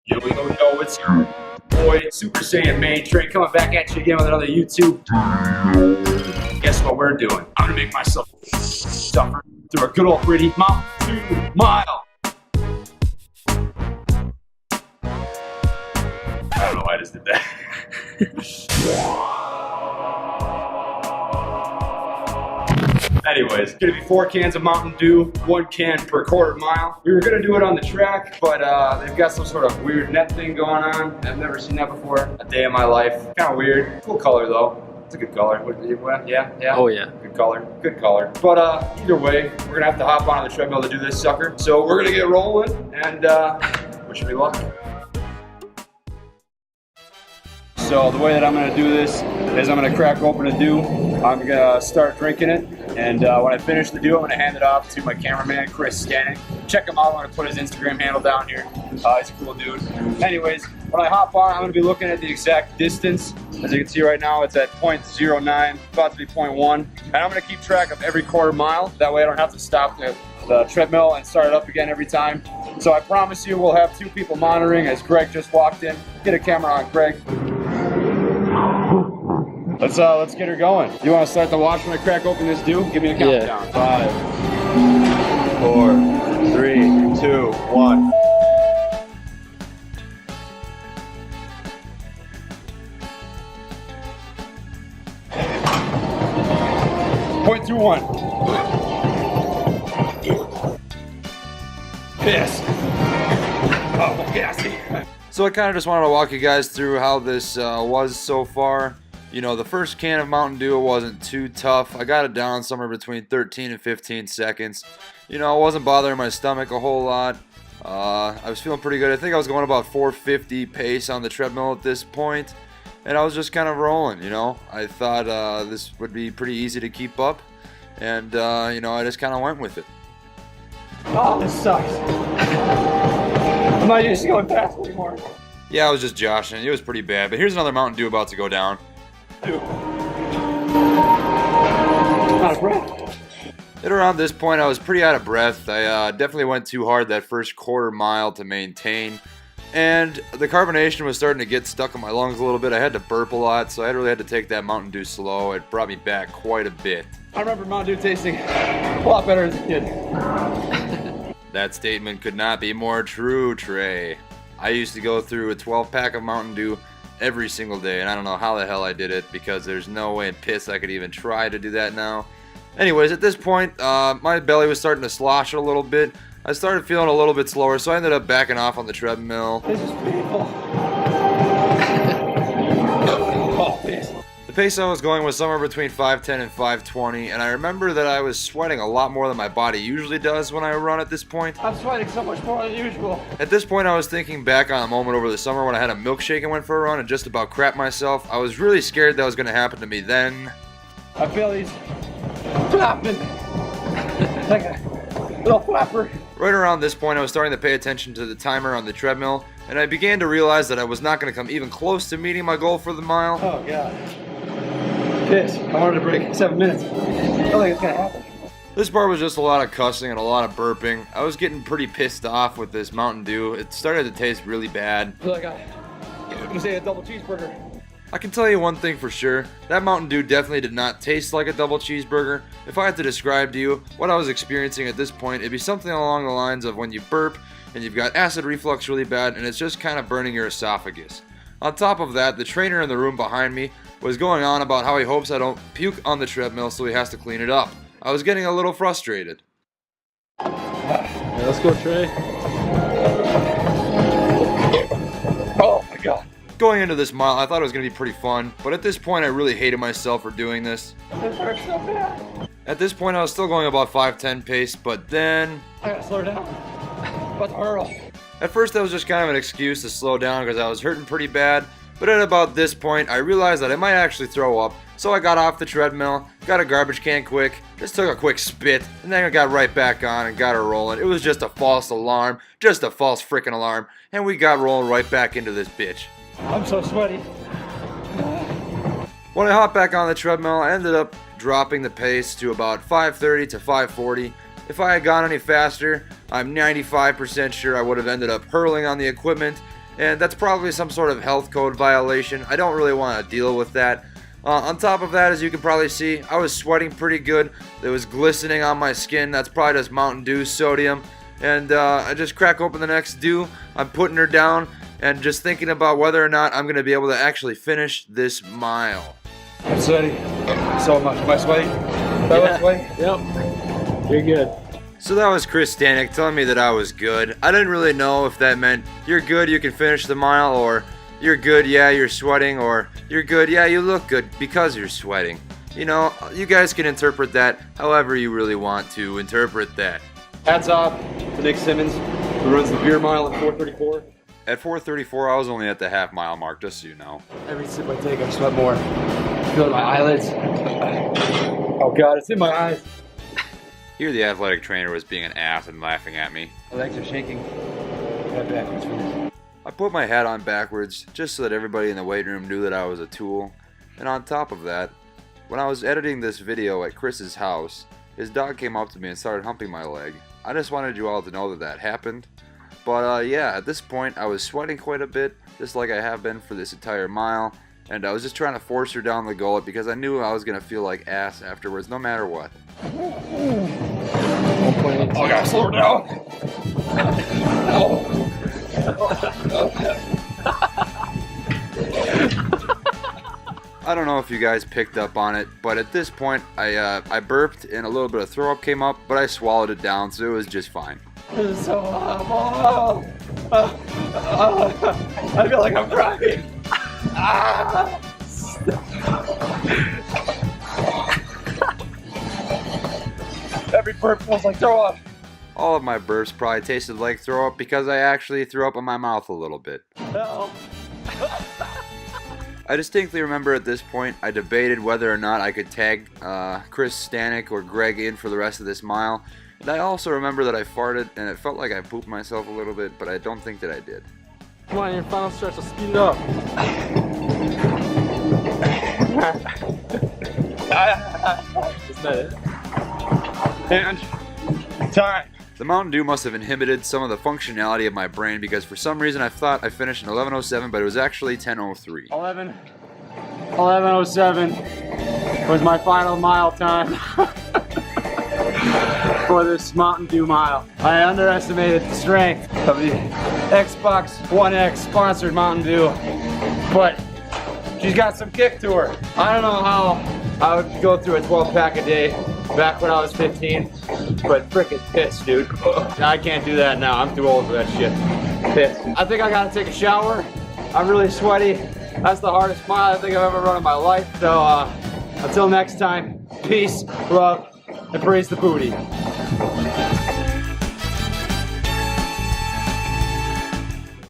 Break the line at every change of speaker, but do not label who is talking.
Yo, yo, yo, it's your boy, Super Saiyan Main Train, coming back at you again with another YouTube. Guess what we're doing? I'm gonna make myself suffer through a good old gritty Mountain 2 mile. I don't know why I just did that. Anyways, it's gonna be 4 cans of Mountain Dew, 1 can per quarter mile. We were gonna do it on the track, but they've got some sort of weird net thing going on. I've never seen that before. A day in my life. Kind of weird. Cool color though. It's a good color. Yeah?
Oh yeah.
Good color. Good color. But either way, we're gonna have to hop on the treadmill to do this sucker. So we're gonna get rolling, and wish me luck. So the way that I'm going to do this is I'm going to crack open a Dew. I'm going to start drinking it, and when I finish the Dew, I'm going to hand it off to my cameraman, Chris Stanek. Check him out. I'm going to put his Instagram handle down here. He's a cool dude. Anyways, when I hop on, I'm going to be looking at the exact distance. As you can see right now, it's at 0.09, about to be 0.1. And I'm going to keep track of every quarter mile. That way I don't have to stop the treadmill and start it up again every time. So I promise you we'll have 2 people monitoring as Greg just walked in. Get a camera on Greg. Let's get her going. You want to start the watch when I crack open this Dew? Give me a countdown. 5, 4, 3, 2, 1. .21. Piss. Oh, gassy.
So I kind of just wanted to walk you guys through how this was so far. You know, the first can of Mountain Dew wasn't too tough. I got it down somewhere between 13 and 15 seconds. You know, it wasn't bothering my stomach a whole lot. I was feeling pretty good. I think I was going about 450 pace on the treadmill at this point. And I was just kind of rolling, you know. I thought this would be pretty easy to keep up. And, you know, I just kind of went with it.
Oh, this sucks. I'm not used to going fast anymore.
Yeah, I was just joshing. It was pretty bad. But here's another Mountain Dew about to go down.
Out of breath.
At around this point, I was pretty out of breath. I definitely went too hard that first quarter mile to maintain. And the carbonation was starting to get stuck in my lungs a little bit. I had to burp a lot, so I really had to take that Mountain Dew slow. It brought me back quite a bit.
I remember Mountain Dew tasting a lot better as a kid.
That statement could not be more true, Trey. I used to go through a 12-pack of Mountain Dew every single day, and I don't know how the hell I did it, because there's no way in piss I could even try to do that now. Anyways, at this point, my belly was starting to slosh a little bit. I started feeling a little bit slower, so I ended up backing off on the treadmill.
This is painful. Oh, piss.
The pace I was going was somewhere between 5:10 and 5:20, and I remember that I was sweating a lot more than my body usually does when I run at this point.
I'm sweating so much more than usual.
At this point, I was thinking back on a moment over the summer when I had a milkshake and went for a run and just about crapped myself. I was really scared that was going to happen to me then.
My belly's flapping like a little flapper.
Right around this point, I was starting to pay attention to the timer on the treadmill, and I began to realize that I was not going to come even close to meeting my goal for the mile.
Oh, God. Piss. I wanted to break 7 minutes. I don't think it's going to happen.
This part was just a lot of cussing and a lot of burping. I was getting pretty pissed off with this Mountain Dew. It started to taste really bad.
I feel like I'm going to say a double cheeseburger.
I can tell you one thing for sure, that Mountain Dew definitely did not taste like a double cheeseburger. If I had to describe to you what I was experiencing at this point, it'd be something along the lines of when you burp and you've got acid reflux really bad and it's just kind of burning your esophagus. On top of that, the trainer in the room behind me was going on about how he hopes I don't puke on the treadmill, so he has to clean it up. I was getting a little frustrated.
Yeah, let's go, Trey.
Oh my God.
Going into this mile, I thought it was going to be pretty fun, but at this point I really hated myself for doing this.
This hurts so bad.
At this point I was still going about 5:10 pace, but then...
I gotta slow down. About to hurl.
At first that was just kind of an excuse to slow down because I was hurting pretty bad, but at about this point I realized that I might actually throw up, so I got off the treadmill, got a garbage can quick, just took a quick spit, and then I got right back on and got her rolling. It was just a false alarm, just a false freaking alarm, and we got rolling right back into this bitch.
I'm so sweaty.
When I hopped back on the treadmill, I ended up dropping the pace to about 5:30 to 5:40. If I had gone any faster, I'm 95% sure I would have ended up hurling on the equipment and that's probably some sort of health code violation. I don't really want to deal with that. On top of that, as you can probably see, I was sweating pretty good. It was glistening on my skin. That's probably just Mountain Dew sodium. And I just crack open the next dew. I'm putting her down and just thinking about whether or not I'm going to be able to actually finish this mile.
I'm sweaty so much. Am I sweaty?
Yeah.
Sweaty?
Yep. You're good.
So that was Chris Stanek telling me that I was good. I didn't really know if that meant you're good, you can finish the mile, or you're good, yeah, you're sweating, or you're good, yeah, you look good because you're sweating. You know, you guys can interpret that however you really want to interpret that.
Hats off to Nick Simmons, who runs the beer mile at 4:34.
At 4:34, I was only at the half mile mark, just so you know.
Every sip I take, I sweat more. Feel it in my eyelids. Oh God, it's in my eyes.
Here the athletic trainer was being an ass and laughing at me.
My legs are shaking. Head backwards, please.
I put my hat on backwards just so that everybody in the weight room knew that I was a tool. And on top of that, when I was editing this video at Chris's house, his dog came up to me and started humping my leg. I just wanted you all to know that that happened. But yeah, at this point I was sweating quite a bit, just like I have been for this entire mile. And I was just trying to force her down the gullet because I knew I was going to feel like ass afterwards, no matter what.
Oh, I gotta slow her down.
I don't know if you guys picked up on it, but at this point I burped and a little bit of throw up came up, but I swallowed it down, so it was just fine.
This is so hot. I feel like I'm crying. Every burp feels like throw up.
All of my burps probably tasted like throw up because I actually threw up in my mouth a little bit.
Help.
I distinctly remember at this point I debated whether or not I could tag Chris Stanek or Greg in for the rest of this mile. And I also remember that I farted and it felt like I pooped myself a little bit, but I don't think that I did.
Come on, your final stretch. Let's speed it up. Is that it?
And time.
The Mountain Dew must have inhibited some of the functionality of my brain because for some reason I thought I finished in 11:07, but it was actually 10:03.
11:07 was my final mile time for this Mountain Dew mile. I underestimated the strength of the Xbox One X sponsored Mountain Dew, but she's got some kick to her. I don't know how I would go through a 12-pack a day back when I was 15, but frickin' pissed, dude. I can't do that now. I'm too old for that shit. Pissed. I think I gotta take a shower. I'm really sweaty. That's the hardest mile I think I've ever run in my life. So until next time, peace, love, and praise the booty.